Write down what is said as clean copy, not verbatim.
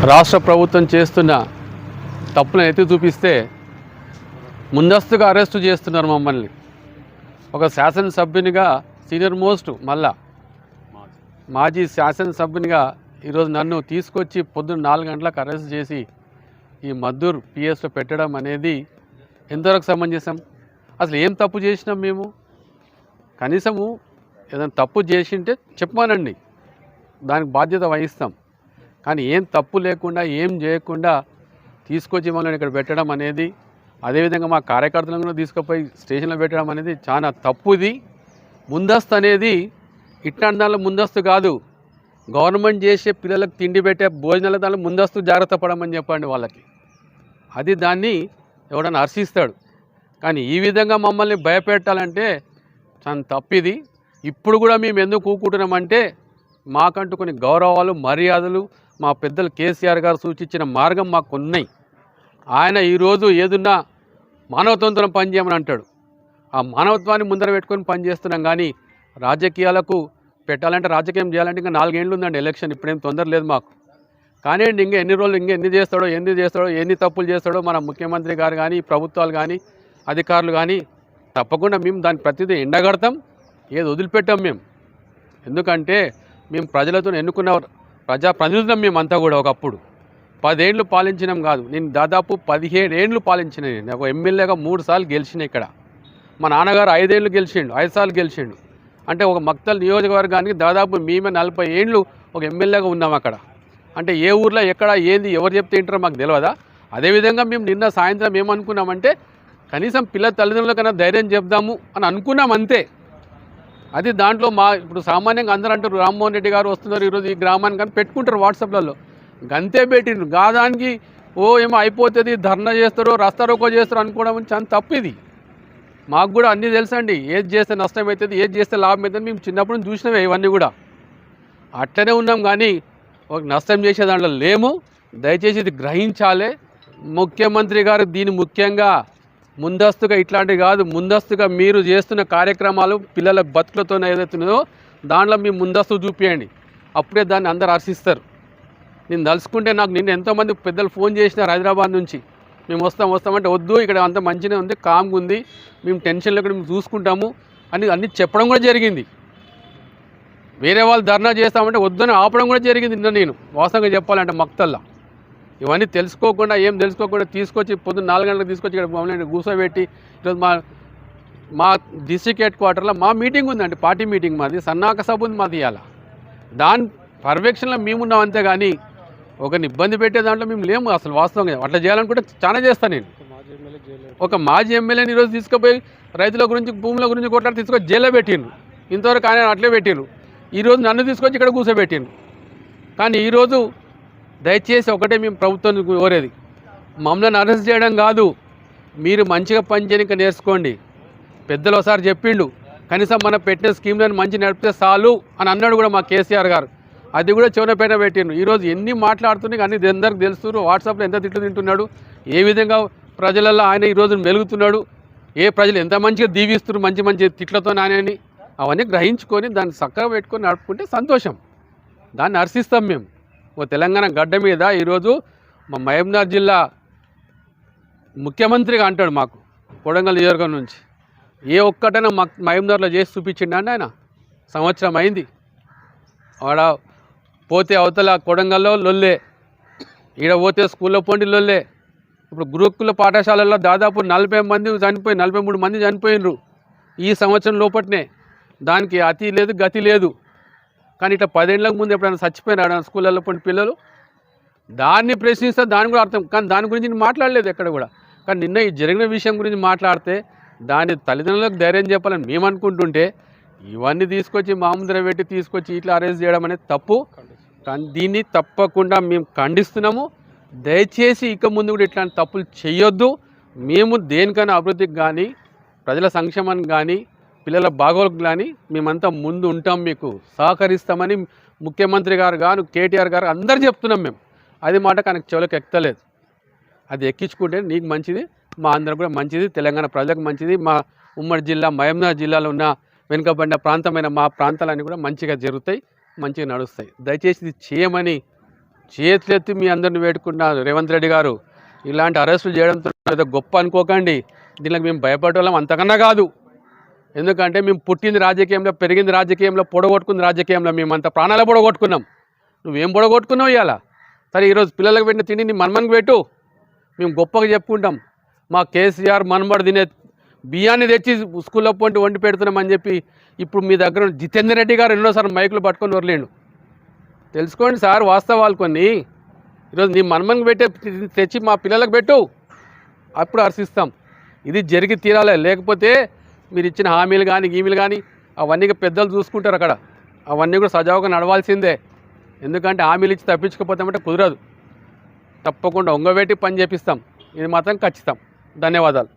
రాష్ట్ర ప్రభుత్వం చేస్తున్న తప్పులను ఎత్తి చూపిస్తే ముందస్తుగా అరెస్టు చేస్తున్నారు మమ్మల్ని. ఒక శాసనసభ్యునిగా సీనియర్ మోస్ట్ మాజీ శాసనసభ్యునిగా ఈరోజు నన్ను తీసుకొచ్చి పొద్దున్న 4 గంటలకు అరెస్ట్ చేసి ఈ మద్దూరు పిఎస్లో పెట్టడం అనేది ఎంతవరకు సమంజసం? అసలు ఏం తప్పు చేసినాం మేము? కనీసము ఏదైనా తప్పు చేసింటే చెప్పమానండి, దానికి బాధ్యత వహిస్తాం. కానీ ఏం తప్పు లేకుండా ఏం చేయకుండా తీసుకొచ్చి మనల్ని ఇక్కడ పెట్టడం అనేది, అదేవిధంగా మా కార్యకర్తలను కూడా తీసుకుపోయి స్టేషన్లో పెట్టడం అనేది చాలా తప్పుది. ముందస్తు అనేది ఇట్లాంటి దానిలో ముందస్తు కాదు. గవర్నమెంట్ చేసే పిల్లలకు తిండి పెట్టే భోజనాల దానిలో ముందస్తు జాగ్రత్త పడమని చెప్పండి వాళ్ళకి. అది దాన్ని ఎవడన్నా హర్షిస్తాడు. కానీ ఈ విధంగా మమ్మల్ని భయపెట్టాలంటే చాలా తప్పిది. ఇప్పుడు కూడా మేము ఎందుకు కూకుంటున్నామంటే మాకంటూ కొన్ని గౌరవాలు మర్యాదలు మా పెద్దలు కేసీఆర్ గారు సూచించిన మార్గం మాకు ఉన్నాయి. ఆయన ఈరోజు ఏదున్నా మానవత్వంతో పనిచేయమని అంటాడు. ఆ మానవత్వాన్ని ముందర పెట్టుకొని పనిచేస్తున్నాం. కానీ రాజకీయాలకు పెట్టాలంటే, రాజకీయం చేయాలంటే ఇంకా 4 ఏళ్ళు ఉందండి ఎలక్షన్. ఇప్పుడేం తొందర లేదు మాకు. కానీ ఇంకా ఎన్ని రోజులు ఇంకా ఎన్ని చేస్తాడో ఎన్ని తప్పులు చేస్తాడో మన ముఖ్యమంత్రి గారు కానీ, ప్రభుత్వాలు కానీ, అధికారులు కానీ తప్పకుండా మేము దాన్ని ప్రతిదీ ఎండగడతాం. ఏది వదిలిపెట్టాం మేము. ఎందుకంటే మేము ప్రజలతో ఎన్నుకున్న ప్రజాప్రతినిధులం. మేమంతా కూడా ఒకప్పుడు 10 ఏళ్ళు పాలించినాం కాదు. నేను దాదాపు 17 ఏళ్ళు పాలించిన. నేను ఒక ఎమ్మెల్యేగా 3 సార్లు గెలిచిన ఇక్కడ. మా నాన్నగారు 5 ఏళ్ళు గెలిచిండు, 5 సార్లు గెలిచిండు. అంటే ఒక మక్తల్ నియోజకవర్గానికి దాదాపు మేమే 40 ఏళ్ళు ఒక ఎమ్మెల్యేగా ఉన్నాం అక్కడ. అంటే ఏ ఊర్లో ఎక్కడ ఏంది ఎవరు చెప్తే ఏంటారో మాకు తెలియదా? అదేవిధంగా మేము నిన్న సాయంత్రం ఏమనుకున్నామంటే కనీసం పిల్లల తల్లిదండ్రులకన్నా ధైర్యం చెప్దాము అని అనుకున్నాం అంతే. అది దాంట్లో ఇప్పుడు సామాన్యంగా అందరూ అంటారు రామ్మోహన్ రెడ్డి గారు వస్తున్నారు ఈరోజు ఈ గ్రామానికి అని పెట్టుకుంటారు వాట్సాప్లలో. గంతే పెట్టిండ్రు. గాదానికి ఏమో అయిపోతుంది, ధర్నా చేస్తారు, రస్తారోకో చేస్తారు అనుకోవడం చాలా తప్పు. ఇది మాకు కూడా అన్నీ తెలుసండి. ఏది చేస్తే నష్టం అవుతుంది, ఏది చేస్తే లాభం అవుతుంది. మేము చిన్నప్పుడు నుంచి చూసినవే ఇవన్నీ కూడా. అట్లనే ఉన్నాం. కానీ ఒక నష్టం చేసే దాంట్లో లేము. దయచేసి ఇది గ్రహించాలి. ముఖ్యమంత్రి గారు దీన్ని ముఖ్యంగా ముందస్తుగా ఇట్లాంటివి కాదు, ముందస్తుగా మీరు చేస్తున్న కార్యక్రమాలు పిల్లల బతుకులతో ఏదైతున్నాయో దాంట్లో మీ ముందస్తు చూపించండి. అప్పుడే దాన్ని అందరు హర్షిస్తారు. నేను తలుసుకుంటే నాకు నిన్న ఎంతోమంది పెద్దలు ఫోన్ చేసినారు హైదరాబాద్ నుంచి. మేము వస్తామంటే వద్దు, ఇక్కడ అంత మంచిగా ఉంది, కామ్గా ఉంది, మేము టెన్షన్ లేకుండా మేము చూసుకుంటాము అని అన్నీ చెప్పడం కూడా జరిగింది. వేరే వాళ్ళు ధర్నా చేస్తామంటే వద్దని ఆపడం కూడా జరిగింది నిన్న. నేను వాస్తవంగా చెప్పాలంటే మక్తల్లా ఇవన్నీ తెలుసుకోకుండా ఏం తెలుసుకోకుండా తీసుకొచ్చి పొద్దున్న 4 గంటలకు తీసుకొచ్చి ఇక్కడ మమ్మల్ని కూర్చోబెట్టి ఈరోజు మా డిస్ట్రిక్ట్ హెడ్ క్వార్టర్లో మా మీటింగ్ ఉందండి, పార్టీ మీటింగ్ మాది, సన్నాహక సభ ఉంది మాది. ఇవాళ దాని పర్యవేక్షణలో మేమున్నాం అంతే. కానీ ఒకరిని ఇబ్బంది పెట్టే దాంట్లో మేము లేము అసలు. వాస్తవంగా అట్లా చేయాలనుకుంటే చాలా చేస్తాను నేను. ఒక మాజీ ఎమ్మెల్యేని ఈరోజు తీసుకుపోయి రైతుల గురించి భూముల గురించి కొట్లాడి తీసుకొని జైల్లో పెట్టిండ్రు. ఇంతవరకు ఆయన అట్లే పెట్టిండ్రు. ఈరోజు నన్ను తీసుకొచ్చి ఇక్కడ కూర్చోబెట్టిండ్రు. కానీ ఈరోజు దయచేసి ఒకటే మేము ప్రభుత్వాన్ని కోరేది, మమ్మల్ని అరెస్ట్ చేయడం కాదు, మీరు మంచిగా పనిచేయక నేర్చుకోండి. పెద్దలు ఒకసారి చెప్పిండు, కనీసం మనం పెట్టిన స్కీమ్లను మంచి నడిపితే చాలు అని అన్నాడు కూడా మా కేసీఆర్ గారు. అది కూడా చివరపైన పెట్టిండు. ఈరోజు ఎన్ని మాట్లాడుతున్నాయి అన్ని అందరికి తెలుస్తున్నారు. వాట్సాప్లో ఎంత తిట్లు తింటున్నాడు, ఏ విధంగా ప్రజలలో ఆయన ఈరోజు మెలుగుతున్నాడు, ఏ ప్రజలు ఎంత మంచిగా దీవిస్తున్నారు మంచి మంచి తిట్లతో ఆయనని. అవన్నీ గ్రహించుకొని దాన్ని చక్కగా పెట్టుకొని నడుపుకుంటే సంతోషం. దాన్ని హర్షిస్తాం మేము. ఓ తెలంగాణ గడ్డ మీద ఈరోజు మా మహబూబ్నగర్ జిల్లా ముఖ్యమంత్రిగా అంటాడు మాకు కొడంగల్ నియోజకవర్గం నుంచి. ఏ ఒక్కటైనా మహబూబ్నగర్లో చేసి చూపించిండండి ఆయన. సంవత్సరం అయింది. ఆడ పోతే అవతల కొడంగల్లో లొల్లే, ఈడ పోతే స్కూల్లో పోండి లొల్లే. ఇప్పుడు గురుకుల పాఠశాలల్లో దాదాపు 43 మంది చనిపోయినరు ఈ సంవత్సరం లోపట్నే. దానికి అతి లేదు గతి లేదు. కానీ ఇట్లా 10 ఏళ్ళకు ముందు ఎప్పుడైనా చచ్చిపోయినాడు స్కూళ్ళల్లో పోయిన పిల్లలు? దాన్ని ప్రశ్నిస్తే దాని కూడా అర్థం. కానీ దాని గురించి నేను మాట్లాడలేదు ఎక్కడ కూడా. కానీ నిన్న ఈ జరిగిన విషయం గురించి మాట్లాడితే దాని తల్లిదండ్రులకు ధైర్యం చెప్పాలని మేము అనుకుంటుంటే ఇవన్నీ తీసుకొచ్చి మా ముందర పెట్టి తీసుకొచ్చి ఇట్లా అరెస్ట్ చేయడం అనేది తప్పు. కానీ దీన్ని తప్పకుండా మేము ఖండిస్తున్నాము. దయచేసి ఇక ముందు కూడా ఇట్లాంటి తప్పులు చేయొద్దు. మేము దేనికైనా అభివృద్ధికి కానీ, ప్రజల సంక్షేమానికి కానీ, పిల్లల బాగోగులకు కానీ మేమంతా ముందు ఉంటాం, మీకు సహకరిస్తామని ముఖ్యమంత్రి గారు గాను కేటీఆర్ గారు అందరు చెప్తున్నాం మేము. అది మాట కానీ చెవులకు ఎక్కలేదు. అది ఎక్కించుకుంటే నీకు మంచిది, మా అందరికి కూడా మంచిది, తెలంగాణ ప్రజలకు మంచిది. మా ఉమ్మడి జిల్లా మహబూబ్నగర్ జిల్లాలో ఉన్న వెనుకబడిన ప్రాంతమైన మా ప్రాంతాలన్నీ కూడా మంచిగా జరుగుతాయి, మంచిగా నడుస్తాయి. దయచేసి ఇది చేయమని చేతులెత్తి మీ అందరిని వేడుకుంటున్నారు. రేవంత్ రెడ్డి గారు ఇలాంటి అరెస్టులు చేయడంతో ఏదో గొప్ప అనుకోకండి. దీనికి మేము భయపడేవాళ్ళం అంతకన్నా కాదు. ఎందుకంటే మేము పుట్టింది రాజకీయంలో, పెరిగింది రాజకీయంలో, పొడగొట్టుకుంది రాజకీయంలో. మేమంత ప్రాణాలు పొడగొట్టుకున్నాం. నువ్వేం పొడగొట్టుకున్నావు ఇవాళ? సరే ఈరోజు పిల్లలకు పెట్టిన తిండి నీ మన్మన్కి పెట్టు, మేము గొప్పగా చెప్పుకుంటాం. మా కేసీఆర్ మన్మడు తినే బియ్యాన్ని తెచ్చి స్కూల్లో పొంటి వండి పెడుతున్నామని చెప్పి ఇప్పుడు మీ దగ్గర జితేందర్ రెడ్డి గారు ఎన్నోసార్లు మైకులు పట్టుకొని వరలేండు. తెలుసుకోండి సార్ వాస్తవాలు కొన్ని. ఈరోజు నీ మన్మన్కి పెట్టే తెచ్చి మా పిల్లలకు పెట్టు, అప్పుడు హర్షిస్తాం. ఇది జరిగి తీరాలి. లేకపోతే మీరు ఇచ్చిన హామీలు కానీ గీమీలు కానీ అవన్నీ పెద్దలు చూసుకుంటారు అక్కడ. అవన్నీ కూడా సజావుగా నడవాల్సిందే. ఎందుకంటే హామీలు ఇచ్చి తప్పించకపోతామంటే కుదరదు. తప్పకుండా ఒంగబెట్టి పని చేపిస్తాం. ఇది మాత్రం ఖచ్చితం. ధన్యవాదాలు.